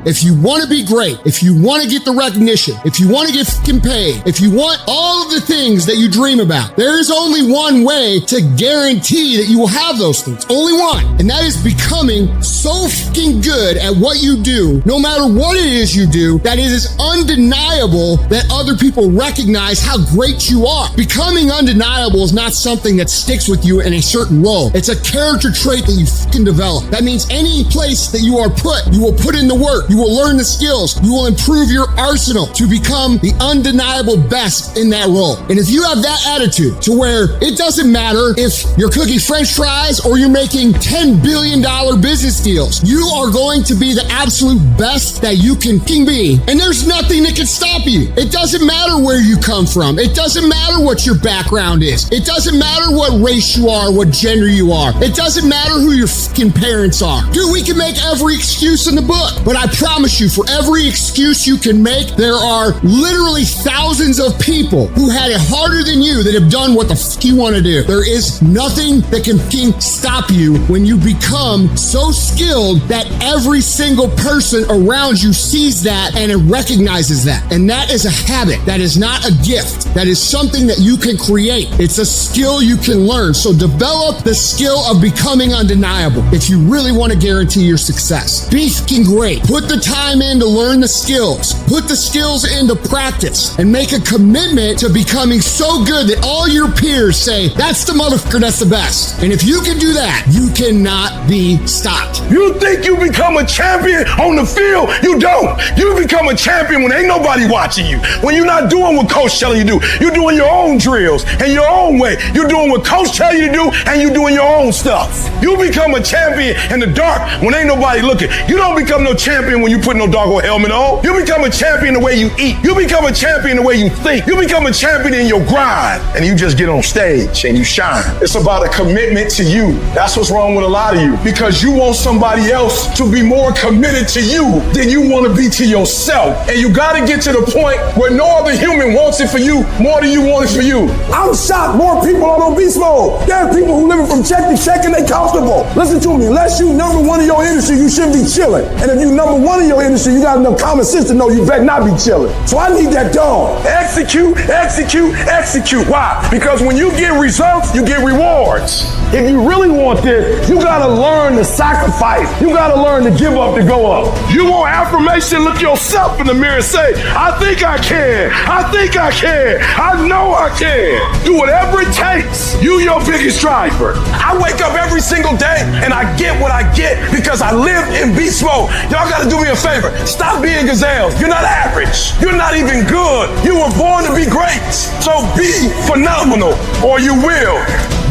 If you want to be great, if you want to get the recognition, if you want to get fucking paid, if you want all of the things that you dream about, there is only one way to guarantee that you will have those things. Only one. And that is becoming so fucking good at what you do, no matter what it is you do, that it is undeniable that other people recognize how great you are. Becoming undeniable is not something that sticks with you in a certain role. It's a character trait that you fucking develop. That means any place that you are put, you will put in the work, you will learn the skills, you will improve your arsenal to become the undeniable best in that role. And if you have that attitude to where it doesn't matter if you're cooking French fries or you're making $10 billion business deals, you are going to be the absolute best that you can be. And there's nothing that can stop you. It doesn't matter where you come from. It doesn't matter what your background is. It doesn't matter what race you are, what gender you are. It doesn't matter who your fucking parents are. Dude, we can make every excuse in the book, but I promise you, for every excuse you can make, there are literally thousands of people who had it harder than you that have done what the fuck you want to do. There is nothing that can stop you when you become so skilled that every single person around you sees that and it recognizes that. And that is a habit. That is not a gift. That is something that you can create. It's a skill you can learn. So develop the skill of becoming undeniable if you really want to guarantee your success. Be fucking great. Put the time in to learn the skills. Put the skills into practice and make a commitment to becoming so good that all your peers say, that's the motherfucker that's the best. And if you can do that, you cannot be stopped. You think you become a champion on the field? You don't. You become a champion when ain't nobody watching you. When you're not doing what coach telling you to do. You're doing your own drills and your own way. You're doing what coach tell you to do and you're doing your own stuff. You become a champion in the dark when ain't nobody looking. You don't become no champion when you put no doggo helmet on. You become a champion the way you eat. You become a champion the way you think. You become a champion in your grind, and you just get on stage and you shine. It's about a commitment to you. That's what's wrong with a lot of you, because you want somebody else to be more committed to you than you want to be to yourself. And you got to get to the point where no other human wants it for you more than you want it for you. I'm shocked more people are on beast mode. There are people who living from check to check and they comfortable. Listen to me, unless you number one in your industry, you shouldn't be chilling. And if you number one in your industry, you got enough common sense to know you better not be chilling. So I need that dog. Execute, execute, execute. Why? Because when you get results, you get rewards. If you really want this, you gotta learn to sacrifice. You gotta learn to give up to go up. You want affirmation, look yourself in the mirror and say, I think I can. I think I can. I know I can. Do whatever it takes. You your biggest driver. I wake up every single day and I get what I get because I live in beast mode. Y'all gotta do me a favor. Stop being gazelles. You're not average. You're not even good. You were born to be great. So be phenomenal or you will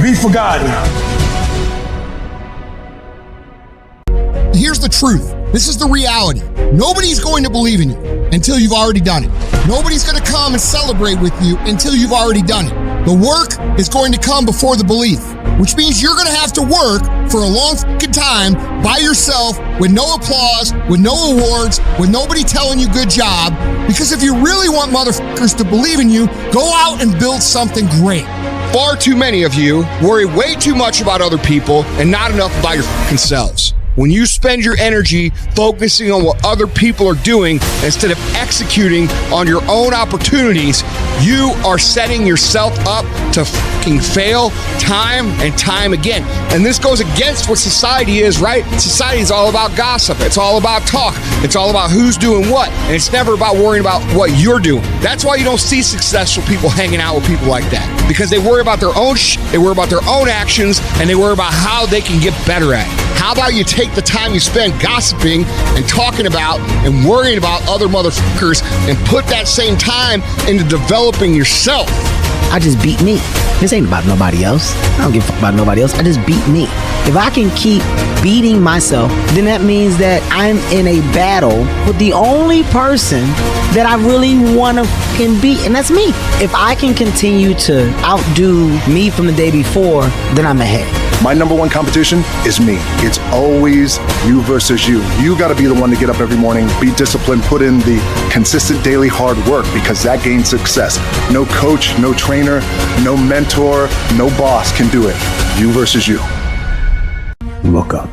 be forgotten. Here's the truth. This is the reality. Nobody's going to believe in you until you've already done it. Nobody's going to come and celebrate with you until you've already done it. The work is going to come before the belief, which means you're going to have to work for a long fucking time by yourself with no applause, with no awards, with nobody telling you good job. Because if you really want motherfuckers to believe in you, go out and build something great. Far too many of you worry way too much about other people and not enough about your fucking selves. When you spend your energy focusing on what other people are doing instead of executing on your own opportunities, you are setting yourself up to fucking fail time and time again. And this goes against what society is, right? Society is all about gossip. It's all about talk. It's all about who's doing what. And it's never about worrying about what you're doing. That's why you don't see successful people hanging out with people like that. Because they worry about their own they worry about their own actions, and they worry about how they can get better at it. How about you take the time you spend gossiping and talking about and worrying about other motherfuckers and put that same time into developing yourself? I just beat me. This ain't about nobody else. I don't give a fuck about nobody else. I just beat me. If I can keep beating myself, then that means that I'm in a battle with the only person that I really want to fucking beat, and that's me. If I can continue to outdo me from the day before, then I'm ahead. My number one competition is me. It's always you versus you. You got to be the one to get up every morning, be disciplined, put in the consistent daily hard work, because that gains success. No coach, no trainer, no mentor, no boss can do it. You versus you. Look up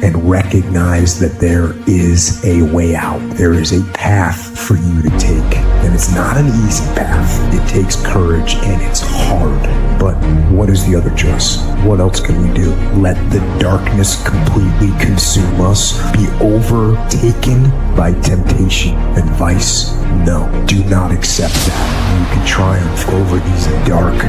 and recognize that there is a way out. There is a path for you to take. And it's not an easy path. It takes courage and it's hard. But what is the other choice? What else can we do? Let the darkness completely consume us? Be overtaken by temptation and vice? No, do not accept that. You can triumph over these dark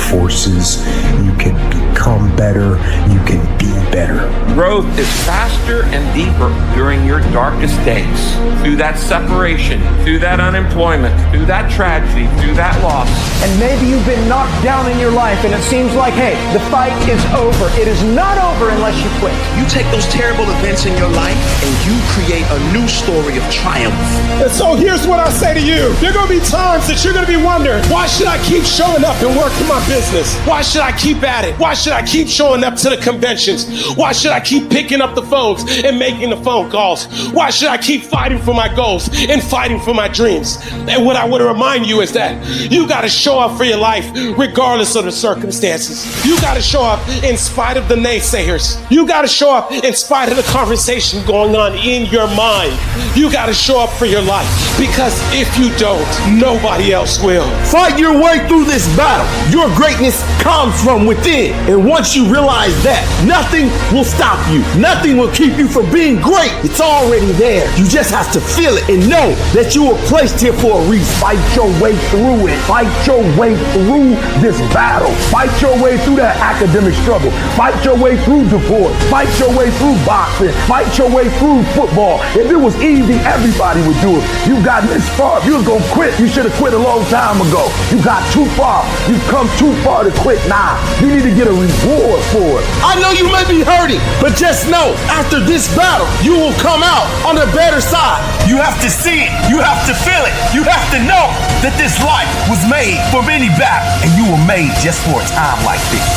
forces. You can become better. You can be better. Growth is faster and deeper during your darkest days. Through that separation, through that unemployment, through that tragedy, through that loss. And maybe you've been knocked down in your life and it seems like, hey, the fight is over. It is not over unless you quit. You take those terrible events in your life and you create a new story of triumph. And so here's what I say to you. There are going to be times that you're going to be wondering, why should I keep showing up and working my business? Why should I keep at it? Why should I keep showing up to the conventions? Why should I keep picking up the phones and making the phone calls? Why should I keep fighting for my goals and fighting for my dreams? And what I want to remind you is that you got to show up for your life regardless of the circumstances. You got to show up in spite of the naysayers. You got to show up in spite of the conversation going on in your mind. You got to show up for your life, because if you don't, nobody else will. Fight your way through this battle. Your greatness comes from within. And once you realize that, nothing will stop you. Nothing will keep you from being great. It's already there. You just have to feel it and know that you were placed here for a reason. Fight your way through it. Fight your way through this battle. Fight your way through that academic struggle. Fight your way through divorce. Fight your way through boxing. Fight your way through football. If it was easy, everybody would do it. You've gotten this far. If you was gonna quit, you should have quit a long time ago. You got too far. You've come too far to quit now. You need to get a reward for it. I know you may be hurting, but just know, after this battle, you will come out on the better side. You have to see it. You have to feel it. You have to know that this life was made for many battles, and you were made just for a time like this.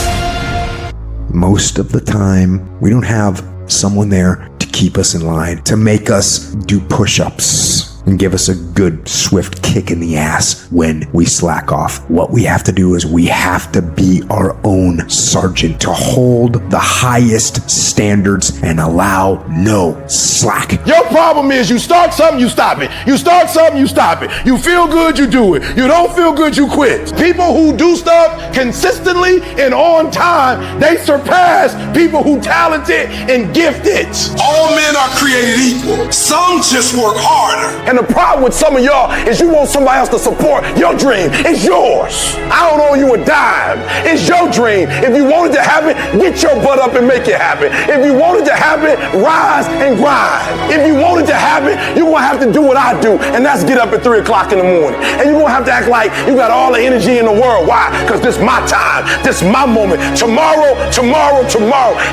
Most of the time, we don't have someone there to keep us in line, to make us do push-ups and give us a good, swift kick in the ass when we slack off. What we have to do is we have to be our own sergeant, to hold the highest standards and allow no slack. Your problem is you start something, you stop it. You start something, you stop it. You feel good, you do it. You don't feel good, you quit. People who do stuff consistently and on time, they surpass people who talented and gifted. All men are created equal. Some just work harder. And the problem with some of y'all is you want somebody else to support your dream. It's yours. I don't owe you a dime. It's your dream. If you want it to happen, get your butt up and make it happen. If you want it to happen, rise and grind. If you want it to happen, you're going to have to do what I do, and that's get up at 3 o'clock in the morning. And you're going to have to act like you got all the energy in the world. Why? Because this is my time. This is my moment. Tomorrow.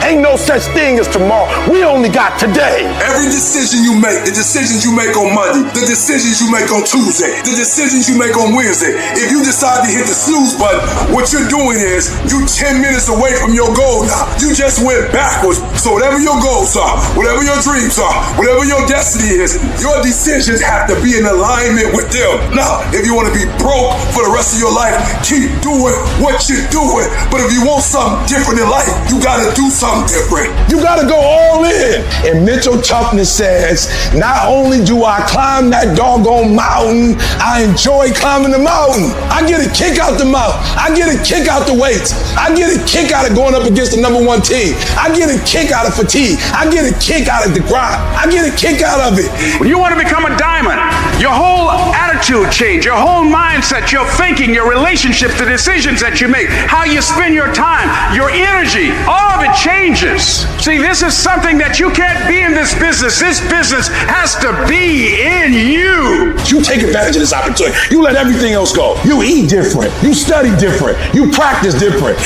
Ain't no such thing as tomorrow. We only got today. Every decision you make, the decisions you make on Monday, the decisions you make on Tuesday, the decisions you make on Wednesday, if you decide to hit the snooze button, what you're doing is you 10 minutes away from your goal now. You just went backwards. So whatever your goals are, whatever your dreams are, whatever your destiny is, your decisions have to be in alignment with them. Now, if you want to be broke for the rest of your life, keep doing what you're doing. But if you want something different in life, you got to do something different. You got to go all in. And mental toughness says, not only do I climb that doggone mountain, I enjoy climbing the mountain. I get a kick out the mountain. I get a kick out the weights. I get a kick out of going up against the number one team. I get a kick out of fatigue. I get a kick out of the grind. I get a kick out of it. When you want to become a diamond, your whole attitude change, your whole mindset, your thinking, your relationships, the decisions that you make, how you spend your time, your energy, all of it changes. See, this is something that you can't be in this business. This business has to be in you. You take advantage of this opportunity. You let everything else go. You eat different. You study different. You practice different.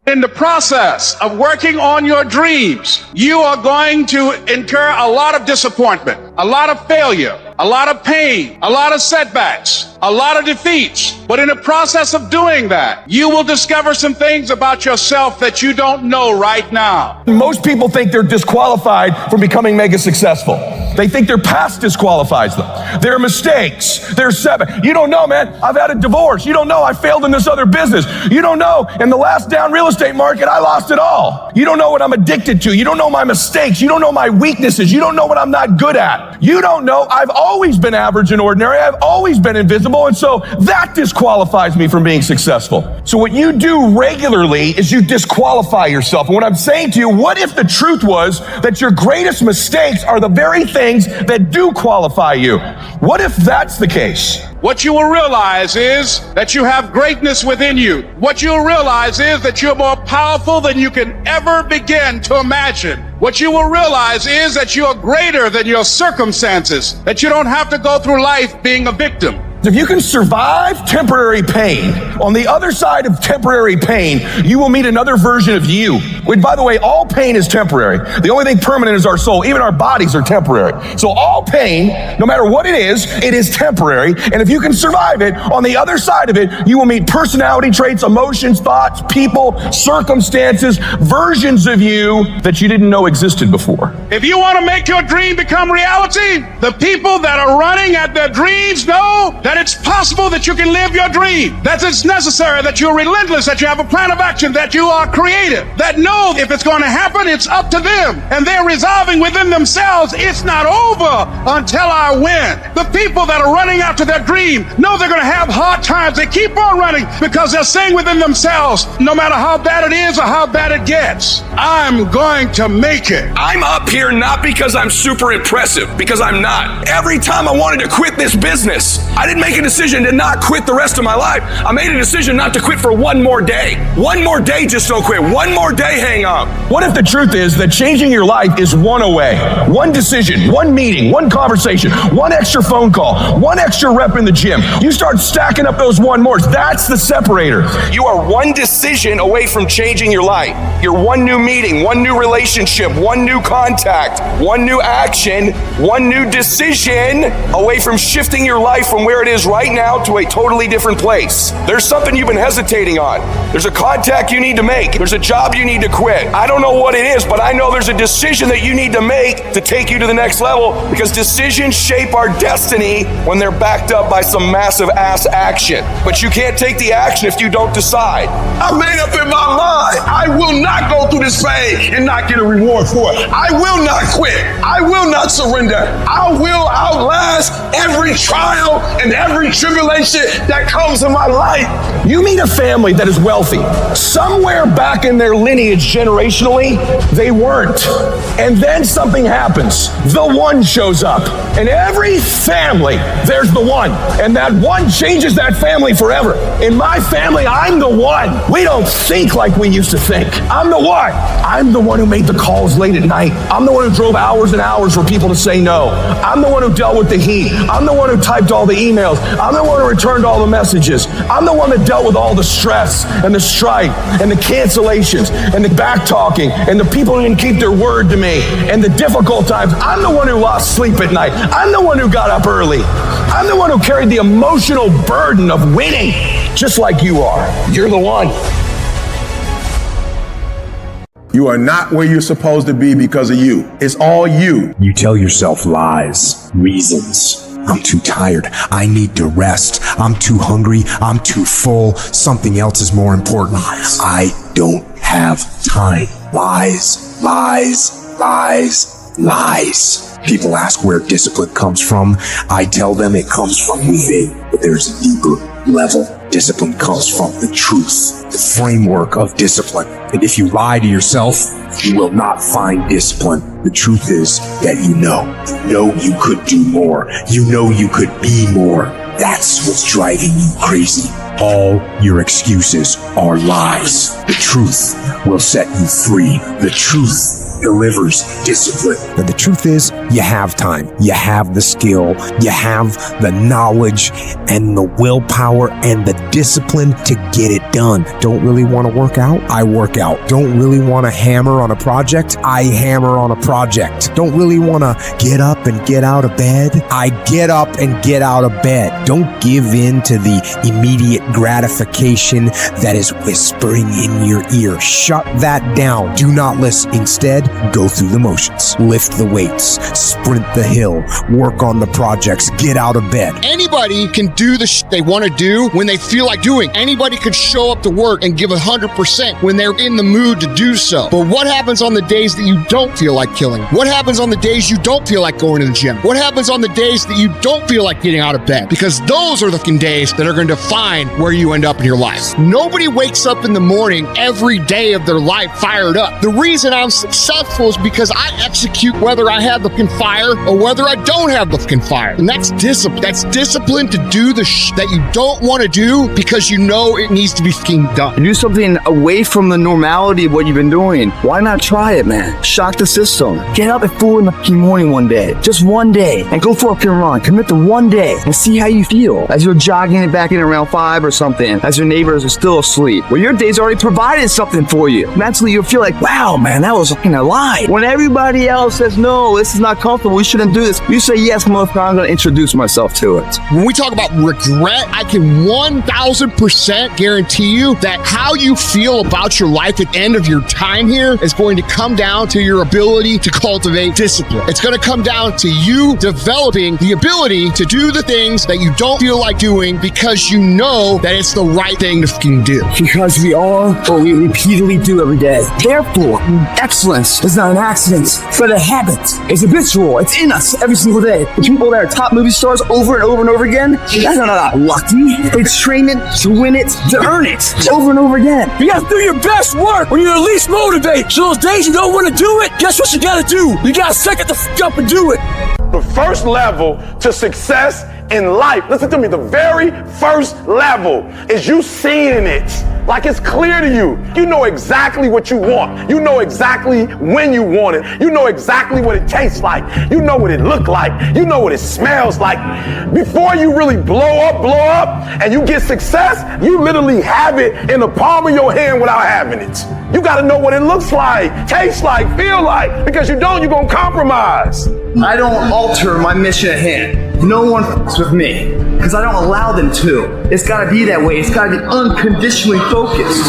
In the process of working on your dreams, you are going to incur a lot of disappointment, a lot of failure, a lot of pain, a lot of setbacks, a lot of defeats. But in the process of doing that, you will discover some things about yourself that you don't know right now. Most people think they're disqualified from becoming mega successful. They think their past disqualifies them. Their mistakes, their setbacks. You don't know, man. I've had a divorce. You don't know. I failed in this other business. You don't know. In the last down real estate market, I lost it all. You don't know what I'm addicted to. You don't know my mistakes. You don't know my weaknesses. You don't know what I'm not good at. You don't know I've always been average and ordinary. I've always been invisible. And so that disqualifies me from being successful. So what you do regularly is you disqualify yourself. And what I'm saying to you, what if the truth was that your greatest mistakes are the very things that do qualify you? What if that's the case? What you will realize is that you have greatness within you. What you'll realize is that you're more powerful than you can ever begin to imagine. What you will realize is that you are greater than your circumstances, that you don't have to go through life being a victim. If you can survive temporary pain, on the other side of temporary pain, you will meet another version of you. Which, by the way, all pain is temporary. The only thing permanent is our soul. Even our bodies are temporary. So all pain, no matter what it is temporary. And if you can survive it, on the other side of it, you will meet personality traits, emotions, thoughts, people, circumstances, versions of you that you didn't know existed before. If you want to make your dream become reality, the people that are running at their dreams know that it's possible that you can live your dream, that it's necessary, that you're relentless, that you have a plan of action, that you are creative, that know if it's going to happen, it's up to them. And they're resolving within themselves, it's not over until I win. The people that are running after their dream know they're going to have hard times. They keep on running because they're saying within themselves, no matter how bad it is or how bad it gets, I'm going to make it. I'm up here not because I'm super impressive, because I'm not. Every time I wanted to quit this business, I didn't make a decision to not quit the rest of my life. I made a decision not to quit for one more day. One more day, just don't quit. One more day, hang on. What if the truth is that changing your life is one away? One decision, one meeting, one conversation, one extra phone call, one extra rep in the gym. You start stacking up those one mores. That's the separator. You are one decision away from changing your life. You're one new meeting, one new relationship, one new contact, one new action, one new decision away from shifting your life from where it is right now to a totally different place. There's something you've been hesitating on. There's a contact you need to make. There's a job you need to quit. I don't know what it is, but I know there's a decision that you need to make to take you to the next level, because decisions shape our destiny when they're backed up by some massive ass action. But you can't take the action if you don't decide. I made up in my mind, I will not go through this pain and not get a reward for it. I will not quit. I will not surrender. I will outlast every trial and every tribulation that comes in my life. You meet a family that is wealthy. Somewhere back in their lineage generationally, they weren't. And then something happens. The one shows up. In every family, there's the one. And that one changes that family forever. In my family, I'm the one. We don't think like we used to think. I'm the one. I'm the one who made the calls late at night. I'm the one who drove hours and hours for people to say no. I'm the one who dealt with the heat. I'm the one who typed all the emails. I'm the one who returned all the messages. I'm the one that dealt with all the stress and the strife and the cancellations and the back talking and the people who didn't keep their word to me and the difficult times. I'm the one who lost sleep at night. I'm the one who got up early. I'm the one who carried the emotional burden of winning, just like you are. You're the one. You are not where you're supposed to be because of you. It's all you. You tell yourself lies, reasons. I'm too tired. I need to rest. I'm too hungry. I'm too full. Something else is more important. I don't have time. Lies, lies, lies, lies. People ask where discipline comes from. I tell them it comes from within, but there's a deeper level. Discipline comes from the truth, the framework of discipline. And if you lie to yourself, you will not find discipline. The truth is that you know you could do more. You know you could be more. That's what's driving you crazy. All your excuses are lies. The truth will set you free. The truth delivers discipline. And the truth is, you have time. You have the skill. You have the knowledge and the willpower and the discipline to get it done. Don't really want to work out? I work out. Don't really want to hammer on a project? I hammer on a project. Don't really want to get up and get out of bed? I get up and get out of bed. Don't give in to the immediate gratification that is whispering in your ear. Shut that down. Do not listen. Instead, go through the motions, lift the weights, sprint the hill, work on the projects, get out of bed. Anybody can do the they want to do when they feel like doing. Anybody could show up to work and give 100% when they're in the mood to do so. But what happens on the days that you don't feel like killing? What happens on the days you don't feel like going to the gym? What happens on the days that you don't feel like getting out of bed? Because those are the days that are going to define where you end up in your life. Nobody wakes up in the morning every day of their life fired up. The reason I'm successful is because I execute whether I have the fire or whether I don't have the fire. And that's discipline. That's discipline to do the that you don't want to do because you know it needs to be done. Do something away from the normality of what you've been doing. Why not try it, man? Shock the system. Get up at 4 in the morning one day, just one day, and go for a fucking run. Commit to one day and see how you feel as you're jogging it back in around 5 or something, as your neighbors are still asleep. Well, your day's already provided something for you. Mentally, you'll feel like, wow, man, that was fucking a lie. When everybody else says, no, this is not comfortable, we shouldn't do this, you say, yes, motherfucker, I'm going to introduce myself to it. When we talk about regret, I can 1000% guarantee you that how you feel about your life at the end of your time here is going to come down to your ability to cultivate discipline. It's going to come down to you developing the ability to do the things that you don't feel like doing because you know that it's the right thing to fucking do. Because we are what we repeatedly do every day. Therefore, excellence is not an accident, but a habit. It's habitual. It's in us every single day. The people that are top movie stars over and over and over again, that's not lucky. They train it to win it, to earn it over and over again. You gotta do your best work when you're least motivated. So those days you don't want to do it, guess what you gotta do? You gotta suck it the fuck up and do it. The first level to success in life, listen to me, the very first level is you seeing it like it's clear to you. You know exactly what you want. You know exactly when you want it. You know exactly what it tastes like. You know what it looks like. You know what it smells like. Before you really blow up, and you get success, you literally have it in the palm of your hand without having it. You gotta know what it looks like, tastes like, feel like, because you don't, you're gonna compromise. I don't alter my mission at hand. No one fucks with me, because I don't allow them to. It's gotta be that way. It's gotta be unconditionally focused.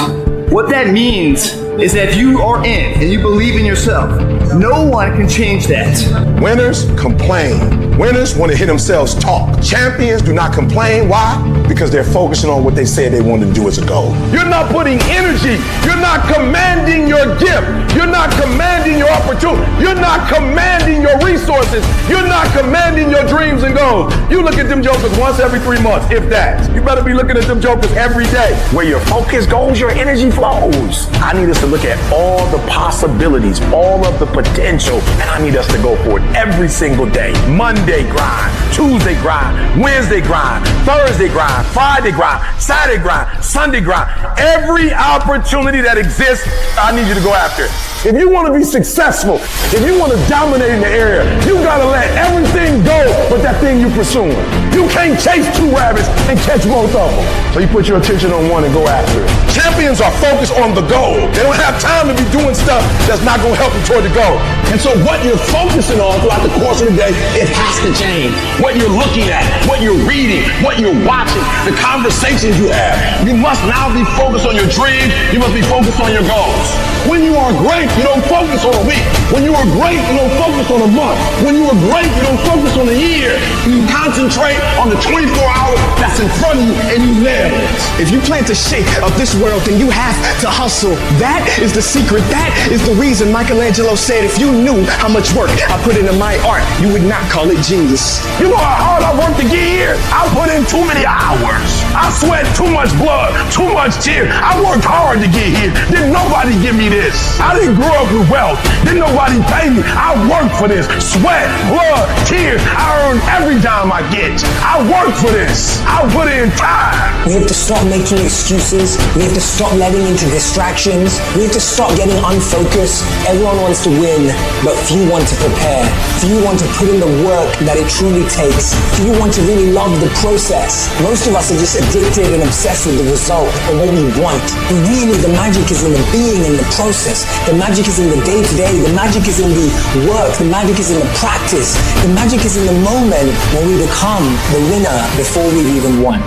What that means is that if you are in and you believe in yourself, no one can change that. Winners complain. Winners want to hear themselves talk. Champions do not complain. Why? Because they're focusing on what they said they wanted to do as a goal. You're not putting energy. You're not commanding your gift. You're not commanding your opportunity. You're not commanding your resources. You're not commanding your dreams and goals. You look at them jokers once every 3 months, if that. You better be looking at them jokers every day. Where your focus goes, your energy flows. I need us to look at all the possibilities, all of the potential, and I need us to go for it every single day. Monday grind, Tuesday grind, Wednesday grind, Thursday grind, Friday grind, Saturday grind, Sunday grind. Every opportunity that exists, I need you to go after it. If you want to be successful, if you want to dominate in the area, you got to let everything go with that thing you're pursuing. You can't chase 2 rabbits and catch both of them. So you put your attention on one and go after it. Champions are focused on the goal. They don't have time to be doing stuff that's not going to help them toward the goal. And so what you're focusing on throughout the course of the day, it has to change. What you're looking at, what you're reading, what you're watching, the conversations you have. You must now be focused on your dreams. You must be focused on your goals. When you are great, you don't focus on a week. When you are great, you don't focus on a month. When you are great, you don't focus on a year. You concentrate on the 24 hours that's in front of you and you nail it. If you plan to shake up this world, then you have to hustle. That is the secret. That is the reason Michelangelo said, if you knew how much work I put into my art, you would not call it genius. You know how hard I worked to get here? I put in too many hours. I sweat too much blood, too much tears. I worked hard to get here. Didn't nobody give me this. I didn't grow up with wealth. Didn't nobody pay me. I worked for this. Sweat, blood, tears. I earn every dime I get. I worked for this. I put in time. We have to stop making excuses. We have to stop letting into distractions. We have to stop getting unfocused. Everyone wants to win, but few want to prepare. Few want to put in the work that it truly takes. Few want to really love the process. Most of us are just addicted and obsessed with the result or what we want. But really, the magic is in the being and the process. The magic is in the day-to-day. The magic is in the work. The magic is in the practice. The magic is in the moment when we become the winner before we've even won.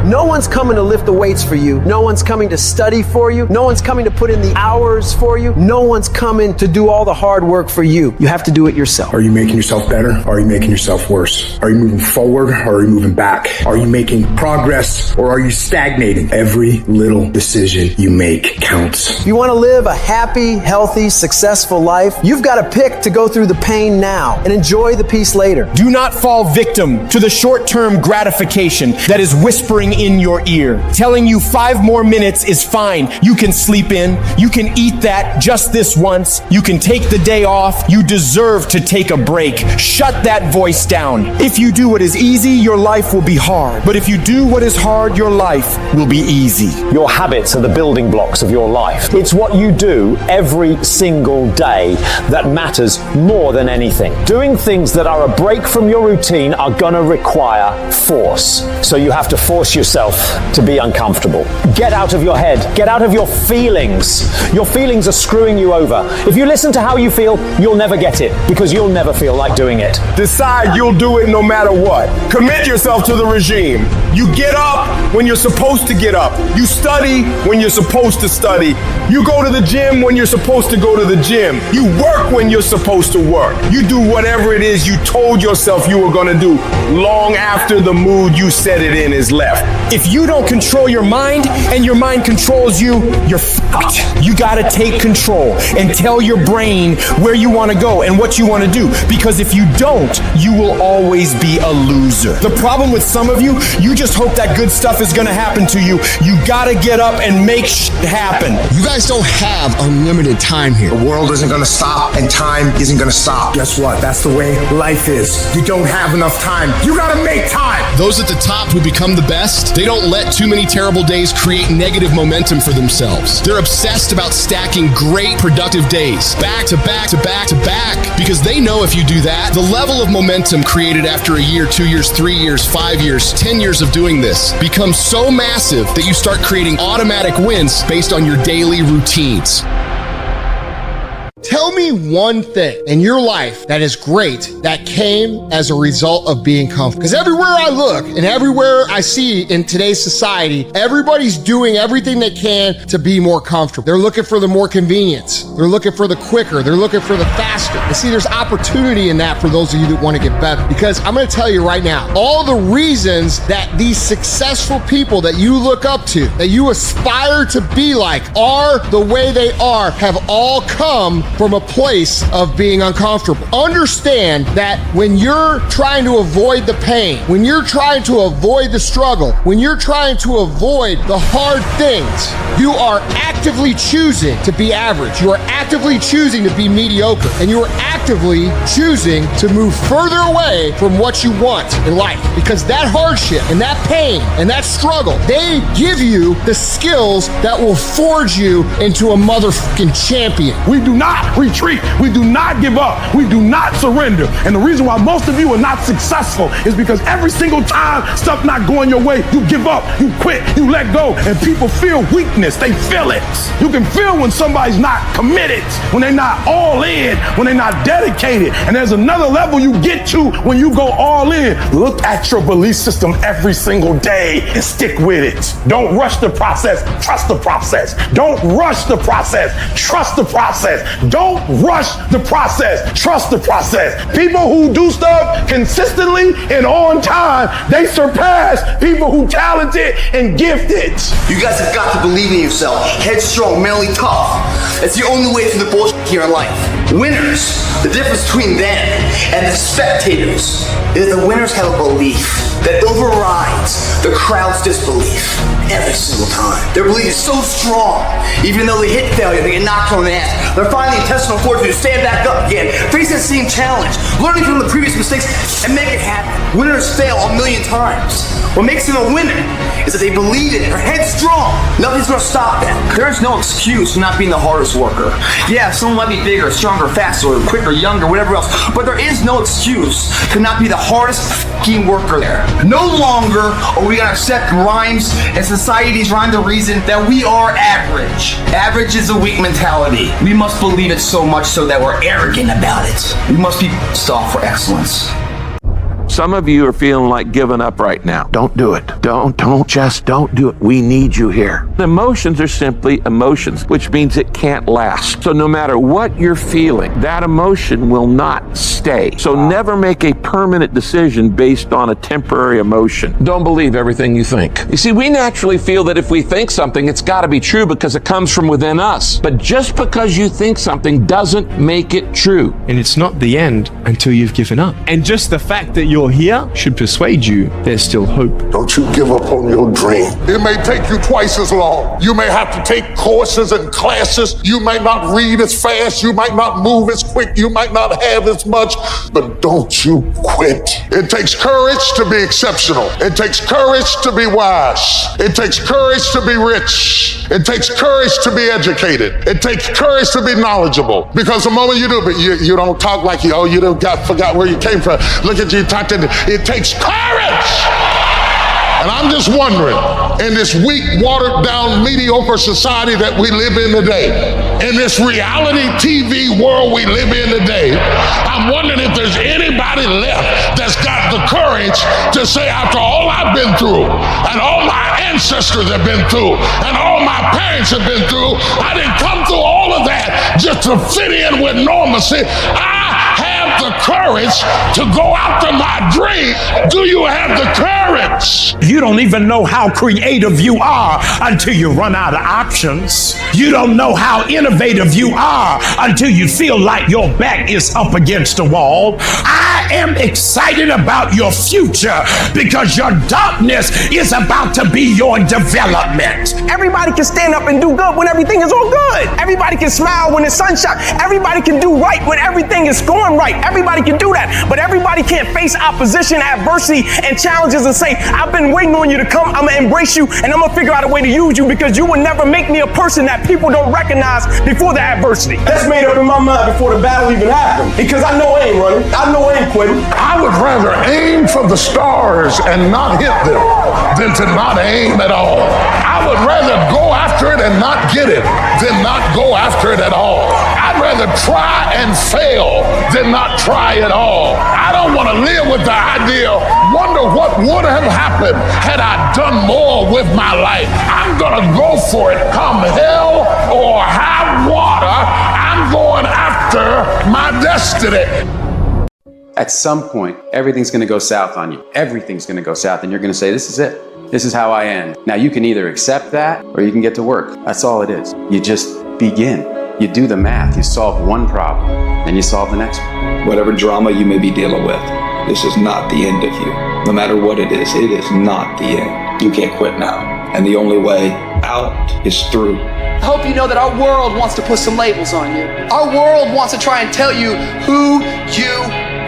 No one's coming to lift the weights for you. No one's coming to study for you. No one's coming to put in the hours for you. No one's coming to do all the hard work for you. You have to do it yourself. Are you making yourself better? Or are you making yourself worse? Are you moving forward or are you moving back? Are you making progress or are you stagnating? Every little decision you make counts. If you want to live a happy, healthy, successful life, you've got to pick to go through the pain now and enjoy the peace later. Do not fall victim to the short-term gratification that is whispering in your ear, telling you 5 more minutes is fine. You can sleep in. You can eat that just this once. You can take the day off. You deserve to take a break. Shut that voice down. If you do what is easy, your life will be hard. But if you do what is hard, your life will be easy. Your habits are the building blocks of your life. It's what you do every single day that matters more than anything. Doing things that are a break from your routine are gonna require force. So you have to force yourself to be uncomfortable. Get out of your head. Get out of your feelings. Your feelings are screwing you over. If you listen to how you feel, you'll never get it because you'll never feel like doing it. Decide you'll do it no matter what. Commit yourself to the regime. You get up when you're supposed to get up. You study when you're supposed to study. You go to the gym when you're supposed to go to the gym. You work when you're supposed to work. You do whatever it is you told yourself you were gonna do long after the mood you set it in is left. If you don't control your mind and your mind controls you, you're fucked. You gotta take control and tell your brain where you wanna go and what you wanna do. Because if you don't, you will always be a loser. The problem with some of you, you just hope that good stuff is gonna happen to you. You gotta get up and make shit happen. You guys don't have unlimited time here. The world isn't gonna stop and time isn't gonna stop. Guess what? That's the way life is. You don't have enough time. You gotta make time. Those at the top who become the best, they don't let too many terrible days create negative momentum for themselves. They're obsessed about stacking great productive days, back to back to back to back, because they know if you do that, the level of momentum created after a year, 2 years, 3 years, 5 years, 10 years of doing this becomes so massive that you start creating automatic wins based on your daily routines. Tell me one thing in your life that is great that came as a result of being comfortable. Because everywhere I look and everywhere I see in today's society, everybody's doing everything they can to be more comfortable. They're looking for the more convenience. They're looking for the quicker. They're looking for the faster. And see, there's opportunity in that for those of you that want to get better. Because I'm going to tell you right now, all the reasons that these successful people that you look up to, that you aspire to be like, are the way they are, have all come from a place of being uncomfortable. Understand that when you're trying to avoid the pain, when you're trying to avoid the struggle, when you're trying to avoid the hard things, you are actively choosing to be average. You are actively choosing to be mediocre. And you are actively choosing to move further away from what you want in life. Because that hardship and that pain and that struggle, they give you the skills that will forge you into a motherfucking champion. We do not retreat. We do not give up. We do not surrender. And the reason why most of you are not successful is because every single time stuff not going your way, you give up, you quit, you let go, and people feel weakness. They feel it. You can feel when somebody's not committed, when they're not all in, when they're not dedicated. And there's another level you get to when you go all in. Look at your belief system every single day and stick with it. Don't rush the process. Trust the process. Don't rush the process. Trust the process. Don't rush the process. Trust the process. People who do stuff consistently and on time, they surpass people who talented and gifted. You guys have got to believe in yourself. Headstrong, mentally tough. That's the only way through the bullshit here in life. Winners, the difference between them and the spectators is the winners have a belief that overrides the crowd's disbelief every single time. Their belief is so strong, even though they hit failure, they get knocked on the ass. They're finding the intestinal fortitude to stand back up again, face that same challenge, learning from the previous mistakes, and make it happen. Winners fail a million times. What makes them a winner is that they believe it, they're headstrong. Nothing's gonna stop them. There's no excuse for not being the hardest worker. Yeah, someone might be bigger, stronger, faster, quicker, younger, whatever else, but there is no excuse to not be the hardest f***ing worker there. No longer are we gonna accept rhymes and society's rhyme to reason that we are average. Average is a weak mentality. We must believe it so much so that we're arrogant about it. We must be sought for excellence. Some of you are feeling like giving up right now. Don't do it. Don't do it. We need you here. Emotions are simply emotions, which means it can't last. So no matter what you're feeling, that emotion will not stay. So never make a permanent decision based on a temporary emotion. Don't believe everything you think. You see, we naturally feel that if we think something, it's got to be true because it comes from within us. But just because you think something doesn't make it true. And it's not the end until you've given up. And just the fact that you're here should persuade you there's still hope. Don't you give up on your dream. It may take you twice as long. You may have to take courses and classes. You might not read as fast. You might not move as quick. You might not have as much. But don't you quit. It takes courage to be exceptional. It takes courage to be wise. It takes courage to be rich. It takes courage to be educated. It takes courage to be knowledgeable. Because the moment you do, but you don't talk like you forgot where you came from. Look at you talking. It takes courage. And I'm just wondering, in this weak, watered down, mediocre society that we live in today, in this reality TV world we live in today, I'm wondering if there's anybody left that's got the courage to say, after all I've been through, and all my ancestors have been through, and all my parents have been through, I didn't come through all of that just to fit in with normalcy. I have the courage to go after my dream. Do you have the courage? You don't even know how creative you are until you run out of options. You don't know how innovative you are until you feel like your back is up against the wall. I am excited about your future because your darkness is about to be your development. Everybody can stand up and do good when everything is all good. Everybody can smile when the sun shines. Everybody can do right when everything is going right. Everybody can do that, but everybody can't face opposition, adversity, and challenges and say, I've been waiting on you to come, I'm gonna embrace you, and I'm gonna figure out a way to use you because you will never make me a person that people don't recognize before the adversity. That's made up in my mind before the battle even happened. Because I know I ain't running. I know I ain't quitting. I would rather aim for the stars and not hit them than to not aim at all. I would rather go after it and not get it than not go after it at all. I'd rather try and fail than not try at all. I don't want to live with the idea, wonder what would have happened had I done more with my life. I'm gonna go for it, come hell or high water. I'm going after my destiny. At some point, everything's gonna go south on you. Everything's gonna go south, and you're gonna say, this is it. This is how I end. Now you can either accept that or you can get to work. That's all it is. You just begin. You do the math. You solve one problem, then you solve the next one. Whatever drama you may be dealing with, this is not the end of you. No matter what it is not the end. You can't quit now. And the only way out is through. I hope you know that our world wants to put some labels on you. Our world wants to try and tell you who you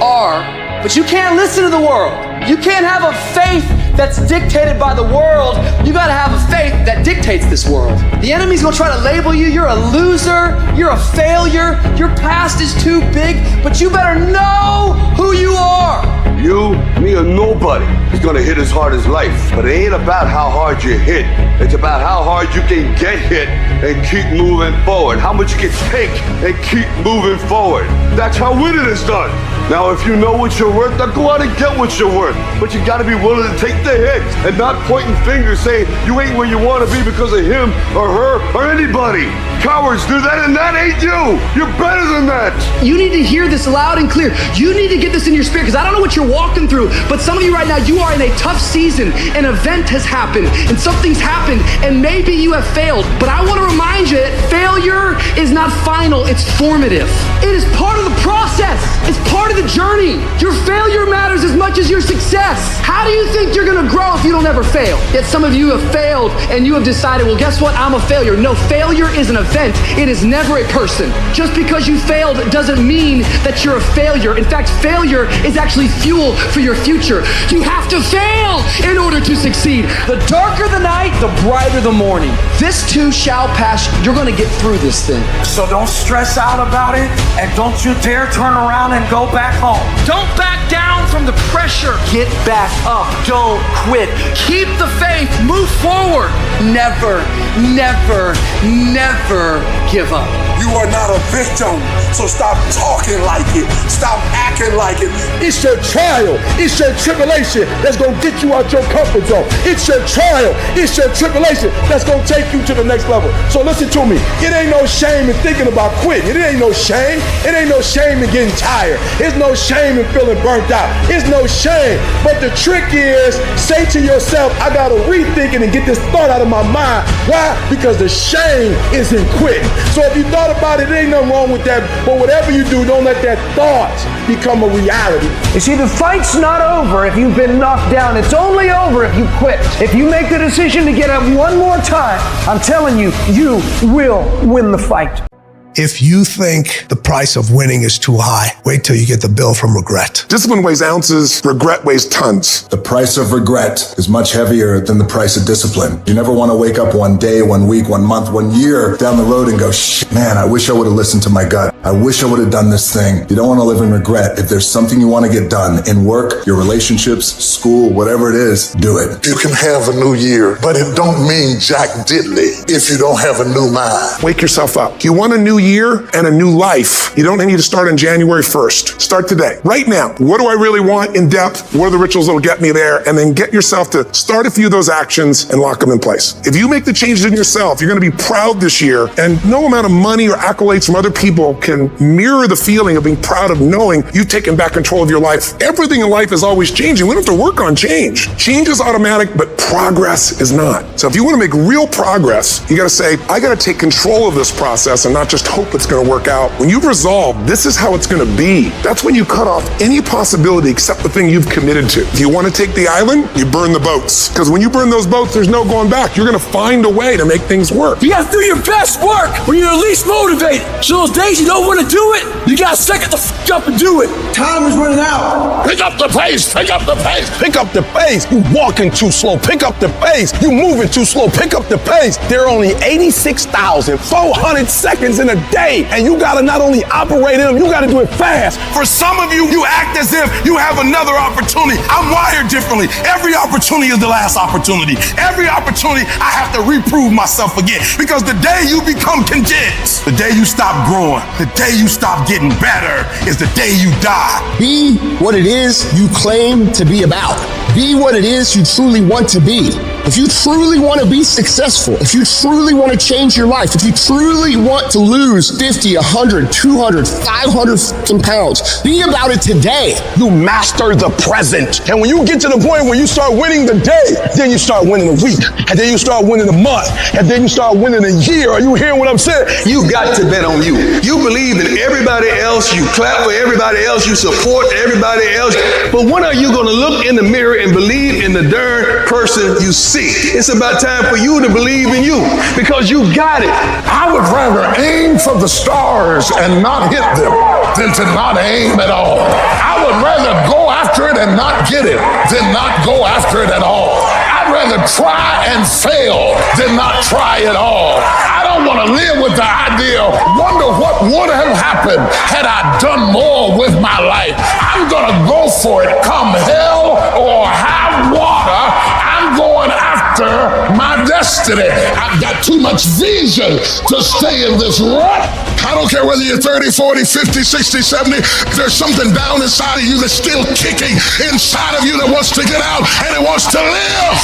are, but you can't listen to the world. You can't have a faith that's dictated by the world. You gotta have a faith that dictates this world. The enemy's gonna try to label you. You're a loser. You're a failure. Your past is too big, but you better know who you are. You, me, or nobody is gonna hit as hard as life. But it ain't about how hard you hit. It's about how hard you can get hit and keep moving forward. How much you can take and keep moving forward. That's how winning is done. Now, if you know what you're worth, then go out and get what you're worth. But you gotta be willing to take the hit and not pointing fingers saying you ain't where you wanna be because of him or her or anybody. Cowards do that, and that ain't you. You're better than that. You need to hear this loud and clear. You need to get this in your spirit, because I don't know what you're walking through, but some of you right now, you are in a tough season. An event has happened, and something's happened, and maybe you have failed. But I want to remind you that failure is not final, it's formative. It is part of the process. It's part of the journey. Your failure matters as much as your success. How do you think you're gonna grow if you don't ever fail? Yet some of you have failed, and you have decided, well, guess what? I'm a failure. No, failure is an event. It is never a person. Just because you failed doesn't mean that you're a failure. In fact, failure is actually fuel for your future. You have to fail in order to succeed. The darker the night, the brighter the morning. This too shall pass. You're gonna get through this thing. So don't stress out about it, and don't you dare turn around and go back home. Don't back down from the pressure. Get back up. Don't quit. Keep the faith. Move forward. Never, never, never give up. You are not a victim, so stop talking like it. Stop acting like it. It's your trial. It's your tribulation that's going to get you out your comfort zone. It's your trial. It's your tribulation that's going to take you to the next level. So listen to me. It ain't no shame in thinking about quitting. It ain't no shame. It ain't no shame in getting tired. It's no shame in feeling burnt out. It's no shame. But the trick is, say to yourself, I got to rethink it and get this thought out of my mind. Why? Because the shame is in quitting. So if you thought about it, ain't nothing wrong with that. But whatever you do, don't let that thought become a reality. You see, the fight's not over if you've been knocked down. It's only over if you quit. If you make the decision to get up one more time, I'm telling you, you will win the fight. If you think the price of winning is too high, wait till you get the bill from regret. Discipline weighs ounces, regret weighs tons. The price of regret is much heavier than the price of discipline. You never want to wake up one day, 1 week, 1 month, 1 year down the road and go, shit, man, I wish I would have listened to my gut. I wish I would have done this thing. You don't want to live in regret. If there's something you want to get done in work, your relationships, school, whatever it is, do it. You can have a new year, but it don't mean jack diddly if you don't have a new mind. Wake yourself up. You want a new year and a new life. You don't need to start on January 1st. Start today. Right now. What do I really want in depth? What are the rituals that will get me there? And then get yourself to start a few of those actions and lock them in place. If you make the changes in yourself, you're going to be proud this year. And no amount of money or accolades from other people can mirror the feeling of being proud of knowing you've taken back control of your life. Everything in life is always changing. We don't have to work on change. Change is automatic, but progress is not. So if you want to make real progress, you got to say, I got to take control of this process and not just hope it's going to work out. When you've resolved, this is how it's going to be. That's when you cut off any possibility except the thing you've committed to. If you want to take the island, you burn the boats. Because when you burn those boats, there's no going back. You're going to find a way to make things work. You got to do your best work when you're least motivated. So those days you don't want to do it, you got to suck it the f up and do it. Time is running out. Pick up the pace. Pick up the pace. Pick up the pace. You walking too slow. Pick up the pace. You moving too slow. Pick up the pace. There are only 86,400 seconds in a day, and you got to not only operate in them, you got to do it fast. For some of you, you act as if you have another opportunity. I'm wired differently. Every opportunity is the last opportunity. Every opportunity, I have to reprove myself again. Because the day you become convinced, the day you stop growing, the day you stop getting better is the day you die. Be what it is you claim to be about. Be what it is you truly want to be. If you truly want to be successful, if you truly want to change your life, if you truly want to lose 50, 100, 200, 500 pounds, be about it today. You master the present. And when you get to the point where you start winning the day, then you start winning the week. And then you start winning the month. And then you start winning a year. Are you hearing what I'm saying? You got to bet on you. You believe in everybody else. You clap for everybody else. You support everybody else. But when are you going to look in the mirror and believe in the darn person you see? It's about time for you to believe in you because you got it. I would rather aim for the stars and not hit them than to not aim at all. I would rather go after it and not get it than not go after it at all. I'd rather try and fail than not try at all. I don't want to live with the idea, wonder what would have happened had I done more with my life. I'm going to go for it, come hell or high water. I'm going after my destiny. I've got too much vision to stay in this rut. I don't care whether you're 30, 40, 50, 60, 70. There's something down inside of you that's still kicking inside of you that wants to get out and it wants to live.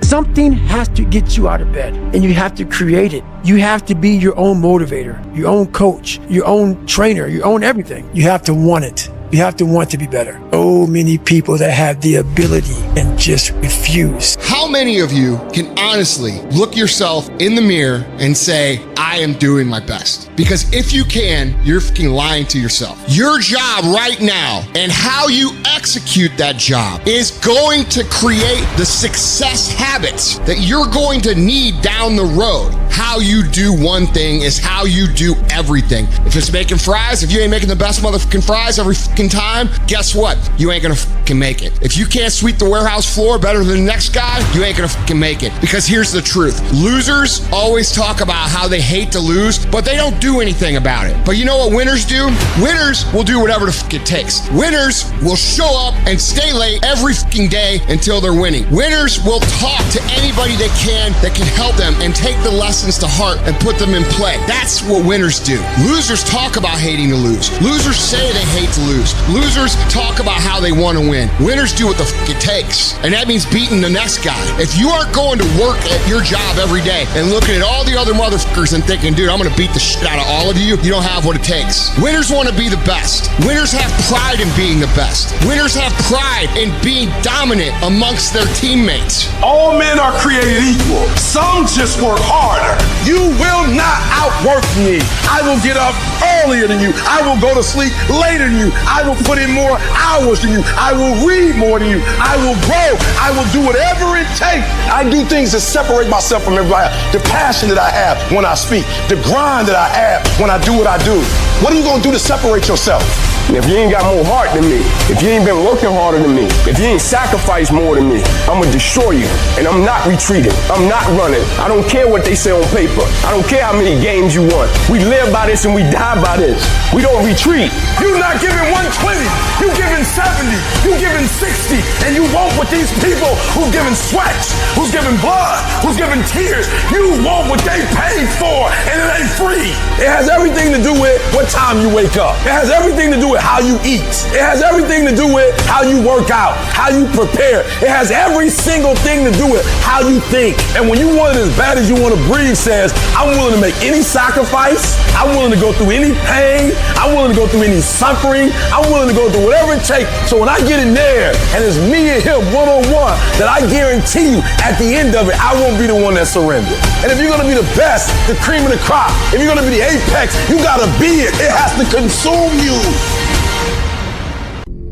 Something has to get you out of bed, and you have to create it. You have to be your own motivator, your own coach, your own trainer, your own everything. You have to want it. You have to want to be better. So many people that have the ability and just refuse. How many of you can honestly look yourself in the mirror and say, I am doing my best? Because if you can, you're fucking lying to yourself. Your job right now and how you execute that job is going to create the success habits that you're going to need down the road. How you do one thing is how you do everything. If it's making fries, if you ain't making the best motherfucking fries every fucking time, guess what? You ain't gonna fucking make it. If you can't sweep the warehouse floor better than the next guy, you ain't gonna fucking make it. Because here's the truth. Losers always talk about how they hate to lose, but they don't do anything about it. But you know what winners do? Winners will do whatever the fuck it takes. Winners will show up and stay late every fucking day until they're winning. Winners will talk to anybody they can that can help them and take the lessons to heart and put them in play. That's what winners do. Losers talk about hating to lose. Losers say they hate to lose. Losers talk about how they want to win. Winners do what the fuck it takes. And that means beating the next guy. If you aren't going to work at your job every day and looking at all the other motherfuckers and thinking, dude, I'm going to beat the shit out of all of you, you don't have what it takes. Winners want to be the best. Winners have pride in being the best. Winners have pride in being dominant amongst their teammates. All men are created equal. Some just work harder. You will not outwork me. I will get up earlier than you. I will go to sleep later than you. I will put in more hours than you. I will read more than you. I will grow. I will do whatever it takes. I do things to separate myself from everybody else. The passion that I have when I speak. The grind that I have when I do what I do. What are you going to do to separate yourself? If you ain't got more heart than me, if you ain't been working harder than me, if you ain't sacrificed more than me, I'm gonna destroy you. And I'm not retreating. I'm not running. I don't care what they say on paper. I don't care how many games you won. We live by this and we die by this. We don't retreat. You're not giving 120. You're giving 70. You're giving 60. And you want what these people who's giving sweat, who's giving blood, who's giving tears, you want what they paid for, and it ain't free. It has everything to do with what time you wake up. It has everything to do with how you eat. It has everything to do with how you work out, how you prepare. It has every single thing to do with how you think. And when you want it as bad as you want to breathe says, I'm willing to make any sacrifice. I'm willing to go through any pain. I'm willing to go through any suffering. I'm willing to go through whatever it takes. So when I get in there and it's me and him one-on-one, that I guarantee you at the end of it, I won't be the one that surrendered. And if you're going to be the best, the cream of the crop, if you're going to be the apex, you got to be it. It has to consume you.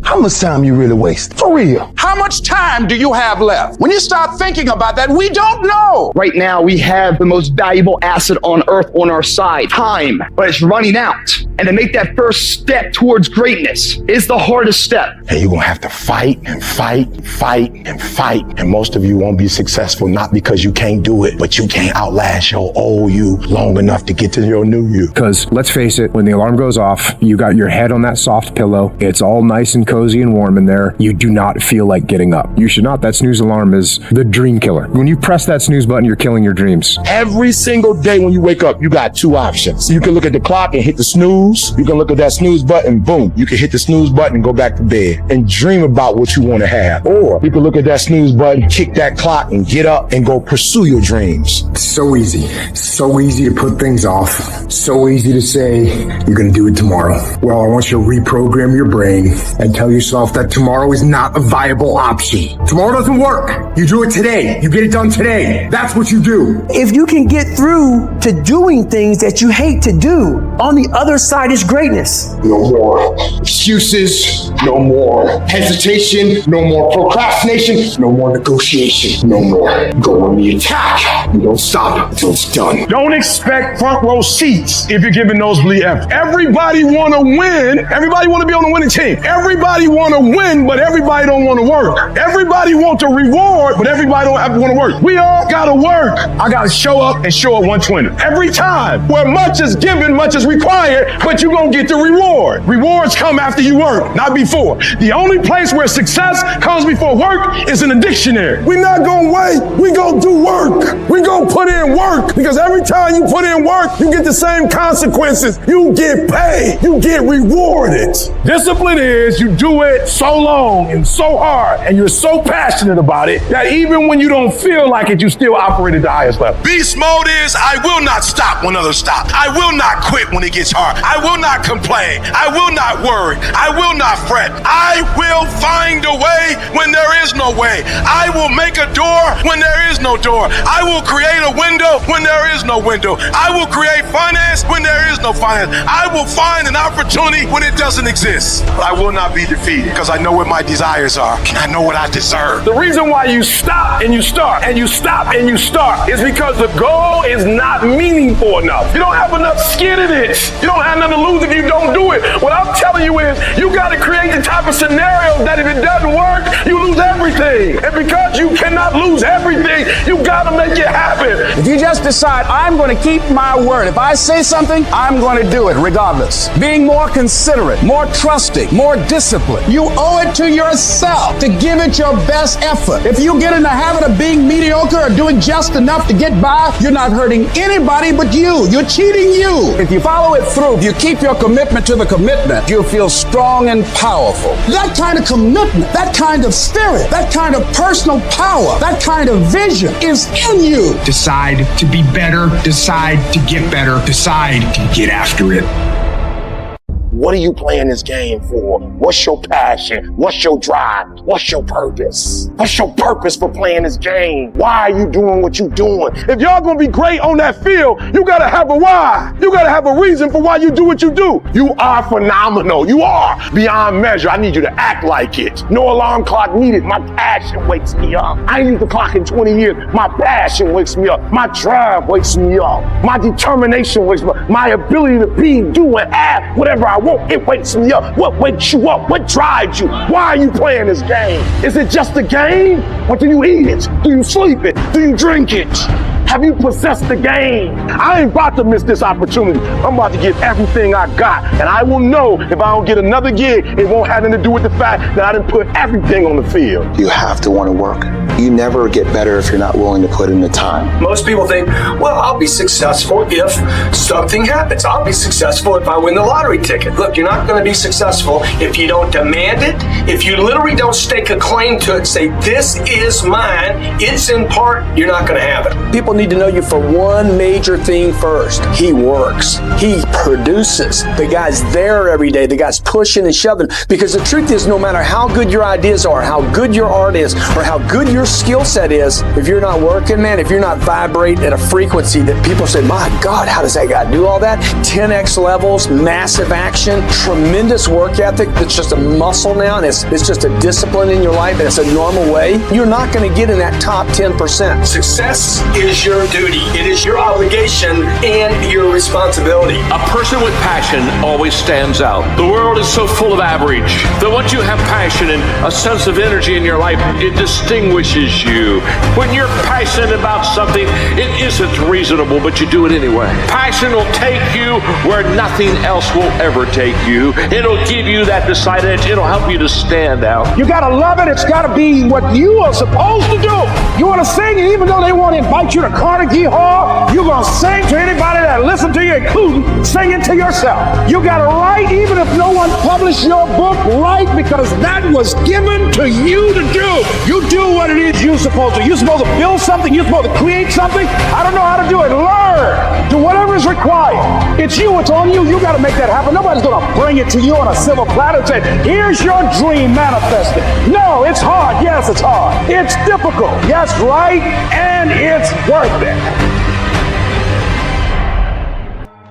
How much time you really waste? For real. How much time do you have left? When you start thinking about that, we don't know. Right now, we have the most valuable asset on earth on our side, time, but it's running out. And to make that first step towards greatness is the hardest step. And you're going to have to fight and fight and fight and fight. And most of you won't be successful, not because you can't do it, but you can't outlast your old you long enough to get to your new you. Because let's face it, when the alarm goes off, you got your head on that soft pillow. It's all nice and cozy and warm in there. You do not feel like getting up. You should not. That snooze alarm is the dream killer. When you press that snooze button, you're killing your dreams. Every single day when you wake up, you got two options. You can look at the clock and hit the snooze. You can look at that snooze button, boom. You can hit the snooze button and go back to bed and dream about what you want to have. Or you can look at that snooze button, kick that clock and get up and go pursue your dreams. So easy. So easy to put things off. So easy to say, you're going to do it tomorrow. Well, I want you to reprogram your brain and tell yourself that tomorrow is not a viable option. Tomorrow doesn't work. You do it today. You get it done today. That's what you do. If you can get through to doing things that you hate to do, on the other side is greatness. No more excuses. No more hesitation. No more procrastination. No more negotiation. No more. Go on the attack. You don't stop until it's done. Don't expect front row seats if you're giving nosebleed effort. Everybody want to win. Everybody want to be on the winning team. Everybody want to win, but everybody don't want to work. Everybody want to reward, but everybody don't have to want to work. We all got to work. I got to show up and show up 120. Every time. Where much is given, much is required, but you're going to get the reward. Rewards come after you work, not before. The only place where success comes before work is in the dictionary. We're not going to wait. We're going to do work. We're going to put in work, because every time you put in work, you get the same consequences. You get paid. You get rewarded. Discipline is you do it so long and so hard, and you're so passionate about it that even when you don't feel like it, you still operate at the highest level. Beast mode is I will not stop when others stop. I will not quit when it gets hard. I will not complain. I will not worry. I will not fret. I will find a way when there is no way. I will make a door when there is no door. I will create a window when there is no window. I will create finance when there is no finance. I will find an opportunity when it doesn't exist. I will not be defeated. defeated because I know what my desires are and I know what I deserve. The reason why you stop and you start and you stop and you start is because the goal is not meaningful enough. You don't have enough skin in it. You don't have nothing to lose if you don't do it. What I'm telling you is you got to create the type of scenarios that if it doesn't work, you lose everything. And because you cannot lose everything, you got to make it happen. If you just decide, I'm going to keep my word. If I say something, I'm going to do it regardless. Being more considerate, more trusting, more disciplined. You owe it to yourself to give it your best effort. If you get in the habit of being mediocre or doing just enough to get by, you're not hurting anybody but you. You're cheating you. If you follow it through, if you keep your commitment to the commitment, you'll feel strong and powerful. That kind of commitment, that kind of spirit, that kind of personal power, that kind of vision is in you. Decide to be better, decide to get better, decide to get after it. What are you playing this game for? What's your passion? What's your drive? What's your purpose? What's your purpose for playing this game? Why are you doing what you're doing? If y'all gonna be great on that field, you gotta have a why. You gotta have a reason for why you do what you do. You are phenomenal. You are beyond measure. I need you to act like it. No alarm clock needed. My passion wakes me up. I ain't used the clock in 20 years. My passion wakes me up. My drive wakes me up. My determination wakes me up. My ability to be, do, and have whatever I want. It wakes me up. What wakes you up? What drives you? Why are you playing this game? Is it just a game? Or do you eat it? Do you sleep it? Do you drink it? Have you possessed the game? I ain't about to miss this opportunity. I'm about to give everything I got. And I will know if I don't get another gig, it won't have anything to do with the fact that I didn't put everything on the field. You have to want to work. You never get better if you're not willing to put in the time. Most people think, well, I'll be successful if something happens. I'll be successful if I win the lottery ticket. Look, you're not going to be successful if you don't demand it, if you literally don't stake a claim to it, say, this is mine, it's in part, you're not going to have it. People need to know you for one major thing first. He works. He produces. The guy's there every day. The guy's pushing and shoving. Because the truth is, no matter how good your ideas are, how good your art is, or how good your skill set is, if you're not working, man, if you're not vibrating at a frequency that people say, my God, how does that guy do all that? 10x levels, massive action, tremendous work ethic that's just a muscle now, and it's just a discipline in your life, and it's a normal way. You're not going to get in that top 10%. Success is your duty. It is your obligation and your responsibility. A person with passion always stands out. The world is so full of average that once you have passion and a sense of energy in your life, it distinguishes you. When you're passionate about something, it isn't reasonable, but you do it anyway. Passion will take you where nothing else will ever take you. It'll give you that decided edge. It'll help you to stand out. You gotta love it. It's gotta be what you are supposed to do. You wanna sing, and even though they want to invite you to Carnegie Hall, you're gonna sing to anybody that listen to you, including singing to yourself. You gotta write, even if no one published your book, write, because that was given to you to do. You do what it is you're supposed to. You're supposed to build something. You're supposed to create something. I don't know how to do it. Learn. Do whatever is required. It's you. It's on you. You got to make that happen. Nobody's going to bring it to you on a silver platter and say, here's your dream manifested. No, it's hard. Yes, it's hard. It's difficult. Yes, right. And it's worth it.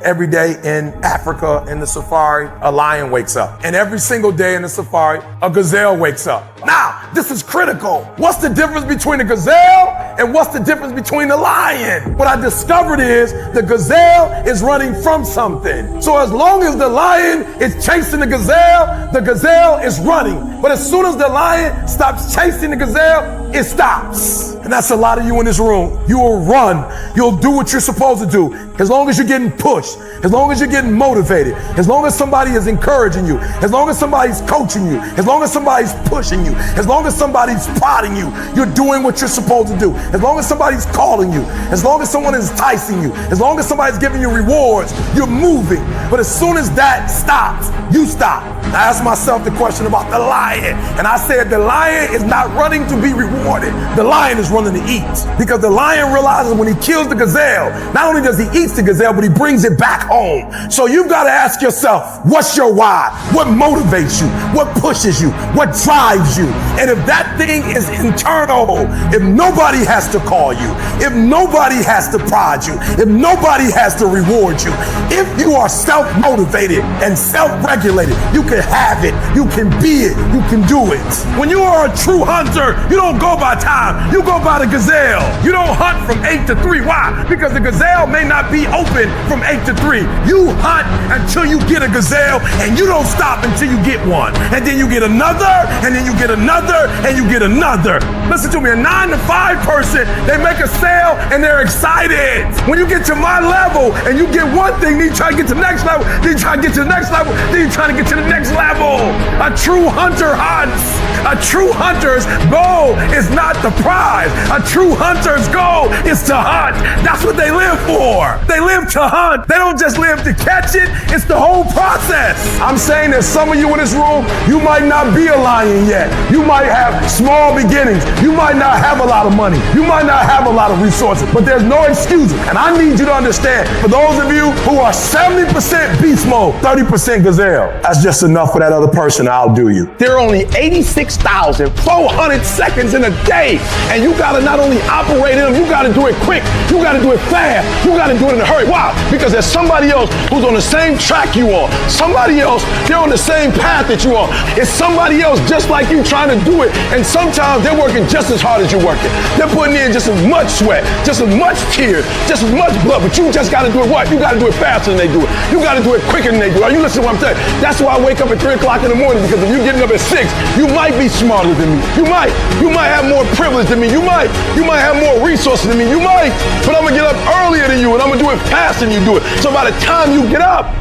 Every day in Africa, in the safari, a lion wakes up. And every single day in the safari, a gazelle wakes up. Now, this is critical. What's the difference between a gazelle and what's the difference between the lion? What I discovered is the gazelle is running from something. So as long as the lion is chasing the gazelle is running. But as soon as the lion stops chasing the gazelle, it stops. And that's a lot of you in this room. You will run. You'll do what you're supposed to do. As long as you're getting pushed, as long as you're getting motivated, as long as somebody is encouraging you, as long as somebody's coaching you, as long as somebody's pushing you, as long as somebody's prodding you, you're doing what you're supposed to do. As long as somebody's calling you, as long as someone is enticing you, as long as somebody's giving you rewards, you're moving. But as soon as that stops, you stop. I asked myself the question about the lion, and I said the lion is not running to be rewarded. rewarded. The lion is running to eat because the lion realizes when he kills the gazelle, not only does he eat the gazelle, but he brings it back home. So you've got to ask yourself, what's your why? What motivates you? What pushes you? What drives you? And if that thing is internal, if nobody has to call you, if nobody has to prod you, if nobody has to reward you, if you are self-motivated and self-regulated, you can have it, you can be it, you can do it. When you are a true hunter, you don't go by time, you go by the gazelle. You don't hunt from 8 to 3. Why? Because the gazelle may not be open from 8 to 3. You hunt until you get a gazelle, and you don't stop until you get one. And then you get another, and then you get another, and you get another. Listen to me, a 9 to 5 person, they make a sale and they're excited. When you get to my level and you get one thing, then you try to get to the next level, then you try to get to the next level, then you try to get to the next level. A true hunter hunts. A true hunter's goal is not the prize. A true hunter's goal is to hunt. That's what they live for. They live to hunt. They don't just live to catch it. It's the whole process. I'm saying that some of you in this room, you might not be a lion yet. You might have small beginnings. You might not have a lot of money. You might not have a lot of resources, but there's no excuses. And I need you to understand, for those of you who are 70% beast mode, 30% gazelle, that's just enough for that other person. I'll do you. There are only 86,400 seconds in a day, and you gotta not only operate in them, you gotta do it quick, you gotta do it fast, you gotta do it in a hurry. Why? Because there's somebody else who's on the same track you are. Somebody else, they're on the same path that you are. It's somebody else just like you trying to do it, and sometimes they're working just as hard as you're working. They're putting in just as much sweat, just as much tears, just as much blood, but you just gotta do it what? You gotta do it faster than they do it. You gotta do it quicker than they do it. Are you listening to what I'm saying? That's why I wake up at 3 o'clock in the morning, because if you're getting up at 6, you might be smarter than me. You might have more privilege than me. You might have more resources than me. You might, but I'm gonna get up earlier than you, and I'm gonna do it faster than you do it. So by the time you get up,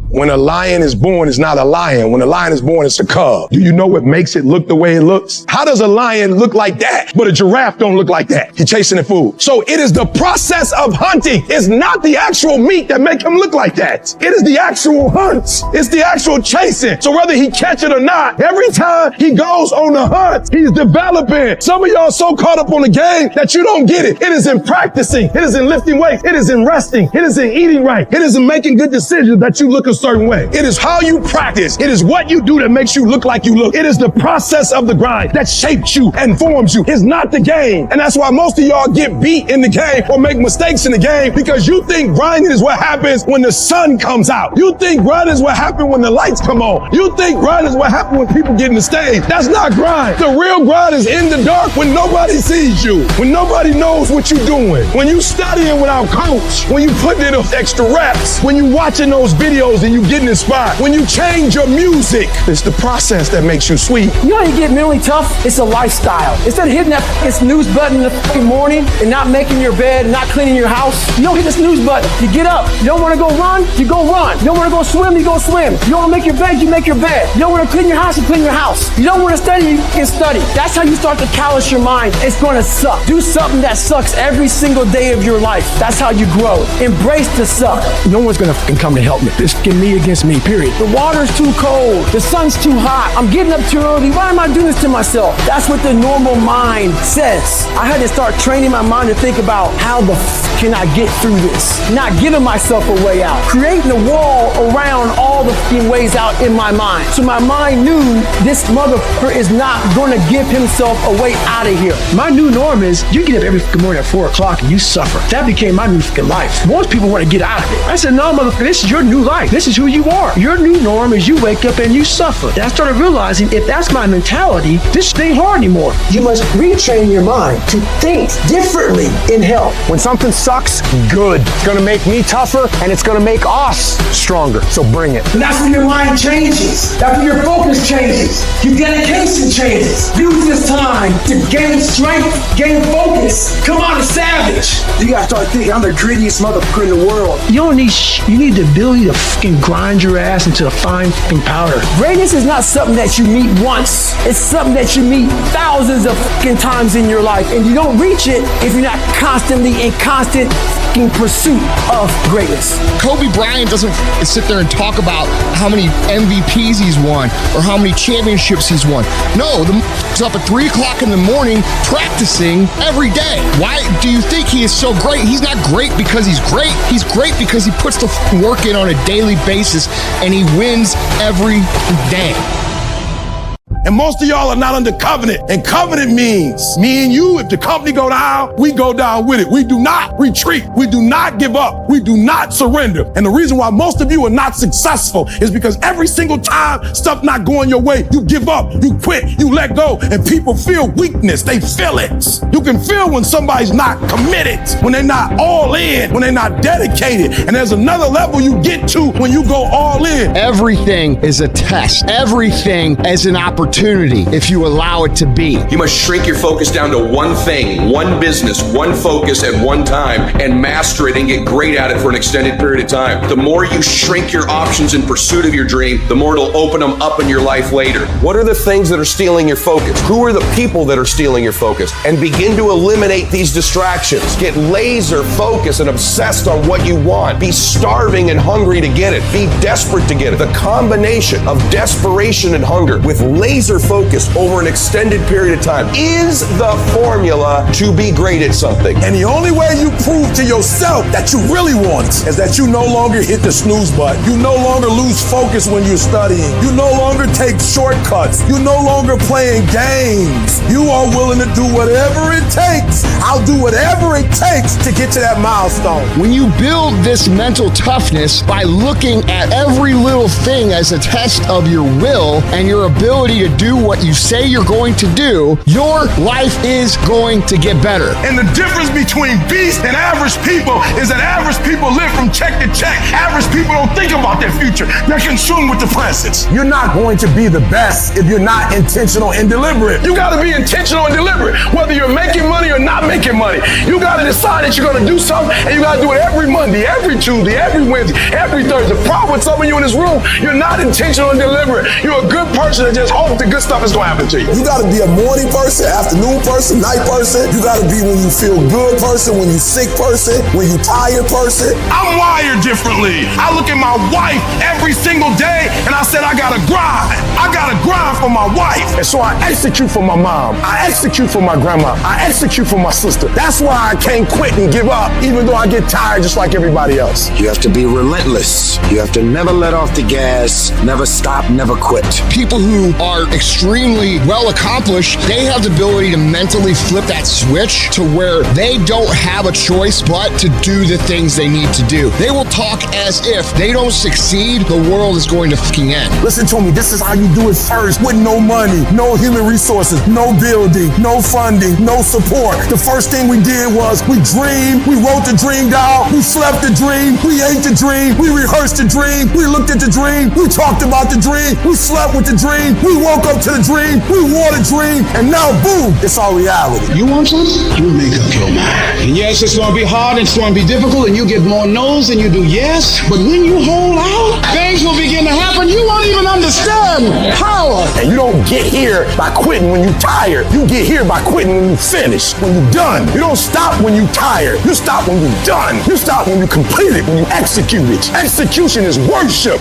when a lion is born, it's not a lion. When a lion is born, it's a cub. Do you know what makes it look the way it looks? How does a lion look like that, but a giraffe don't look like that? He's chasing the food. So it is the process of hunting. It's not the actual meat that make him look like that. It is the actual hunt. It's the actual chasing. So whether he catch it or not, every time he goes on the hunt, he's developing. Some of y'all are so caught up on the game that you don't get it. It is in practicing. It is in lifting weights. It is in resting. It is in eating right. It is in making good decisions that you look a certain way. It is how you practice. It is what you do that makes you look like you look. It is the process of the grind that shapes you and forms you. It's not the game. And that's why most of y'all get beat in the game or make mistakes in the game, because you think grinding is what happens when the sun comes out. You think grinding is what happens when the lights come on. You think grinding is what happens when people get in the stage. That's not grind. The real grind is in the dark when nobody sees you, when nobody knows what you're doing, when you studying without coach, when you putting in those extra reps, when you watching those videos and you getting inspired, when you change your music. It's the process that makes you sweet. You know how you get mentally tough? It's a lifestyle. Instead of hitting that snooze button in the fucking morning and not making your bed, not cleaning your house, you don't hit the snooze button. You get up. You don't want to go run, you go run. You don't want to go swim, you go swim. You don't want to make your bed, you make your bed. You don't want to clean your house, you clean your house. You don't want to study, you can study. That's how you start to callous your mind. It's going to suck. Do something that sucks every single day of your life. That's how you grow. Embrace the suck. No one's going to fucking come to help me. It's me against me, period. The water's too cold. The sun's too hot. I'm getting up too early. Why am I doing this to myself? That's what the normal mind says. I had to start training my mind to think about how the can I get through this? Not giving myself a way out. Creating a wall around all the ways out in my mind. So my mind knew this motherfucker is not going to give himself a way out of here. My new norm is you get up every morning at 4 o'clock and you suffer. That became my new fucking life. Most people want to get out of it. I said, no, motherfucker, this is your new life. This is who you are. Your new norm is you wake up and you suffer. And I started realizing if that's my mentality, this ain't hard anymore. You must retrain your mind to think differently in health. When something sucks, good. It's going to make me tougher and it's going to make us stronger. So bring it. And that's when your mind changes. That's when your focus changes. Your dedication changes. Use this time to gain strength, gain focus. Come on, a savage. You gotta start thinking, I'm the grittiest motherfucker in the world. You don't need you need the ability to fucking grind your ass into a fine fucking powder. Greatness is not something that you meet once. It's something that you meet thousands of fucking times in your life. And you don't reach it if you're not constantly in constant fucking pursuit of greatness. Kobe Bryant doesn't sit there and talk about how many MVPs he's won or how many championships he's won. No, he's up at 3 o'clock in the morning practicing every day. Why do you think he is so great? He's not great because he's great. He's great because he puts the work in on a daily basis and he wins every day. And most of y'all are not under covenant. And covenant means me and you, if the company go down, we go down with it. We do not retreat. We do not give up. We do not surrender. And the reason why most of you are not successful is because every single time stuff not going your way, you give up, you quit, you let go, and people feel weakness. They feel it. You can feel when somebody's not committed, when they're not all in, when they're not dedicated. And there's another level you get to when you go all in. Everything is a test. Everything is an opportunity if you allow it to be. You must shrink your focus down to one thing, one business, one focus at one time, and master it and get great at it for an extended period of time. The more you shrink your options in pursuit of your dream, the more it'll open them up in your life later. What are the things that are stealing your focus? Who are the people that are stealing your focus? And begin to eliminate these distractions. Get laser focused and obsessed on what you want. Be starving and hungry to get it. Be desperate to get it. The combination of desperation and hunger with laser focus over an extended period of time is the formula to be great at something. And the only way you prove to yourself that you really want is that you no longer hit the snooze button. You no longer lose focus when you're studying. You no longer take shortcuts. You no longer playing games. You are willing to do whatever it takes. I'll do whatever it takes to get to that milestone. When you build this mental toughness by looking at every little thing as a test of your will and your ability to do what you say you're going to do, your life is going to get better. And the difference between beast and average people is that average people live from check to check. Average people don't think about their future. They're consumed with the present. You're not going to be the best if you're not intentional and deliberate. You got to be intentional and deliberate, whether you're making money or not making money. You got to decide that you're going to do something, and you got to do it every Monday, every Tuesday, every Wednesday, every Thursday. The problem with some of you in this room, you're not intentional and deliberate. You're a good person that just hopes the good stuff is going to happen to you. You got to be a morning person, afternoon person, night person. You got to be when you feel good person, when you sick person, when you tired person. I'm wired differently. I look at my wife every single day and I said, I got to grind. I got to grind for my wife. And so I execute for my mom. I execute for my grandma. I execute for my sister. That's why I can't quit and give up, even though I get tired just like everybody else. You have to be relentless. You have to never let off the gas, never stop, never quit. People who are extremely well accomplished, they have the ability to mentally flip that switch to where they don't have a choice but to do the things they need to do. They will talk as if they don't succeed, the world is going to fucking end. Listen to me, this is how you do it first, with no money, no human resources, no building, no funding, no support. The first thing we did was we dreamed, we wrote the dream down, we slept the dream, we ate the dream, we rehearsed the dream, we looked at the dream, we talked about the dream, we slept with the dream, we woke up to the dream, we wore the dream, and now boom, it's our reality. You want something? You make up your mind. And yes, it's going to be hard, it's going to be difficult, and you get more no's than you do yes, but when you hold out, things will begin to happen. You won't even understand power. And you don't get here by quitting when you're tired. You get here by quitting when you finish, when you're done. You don't stop when you're tired. You stop when you're done. You stop when you complete it, when you execute it. Execution is worship.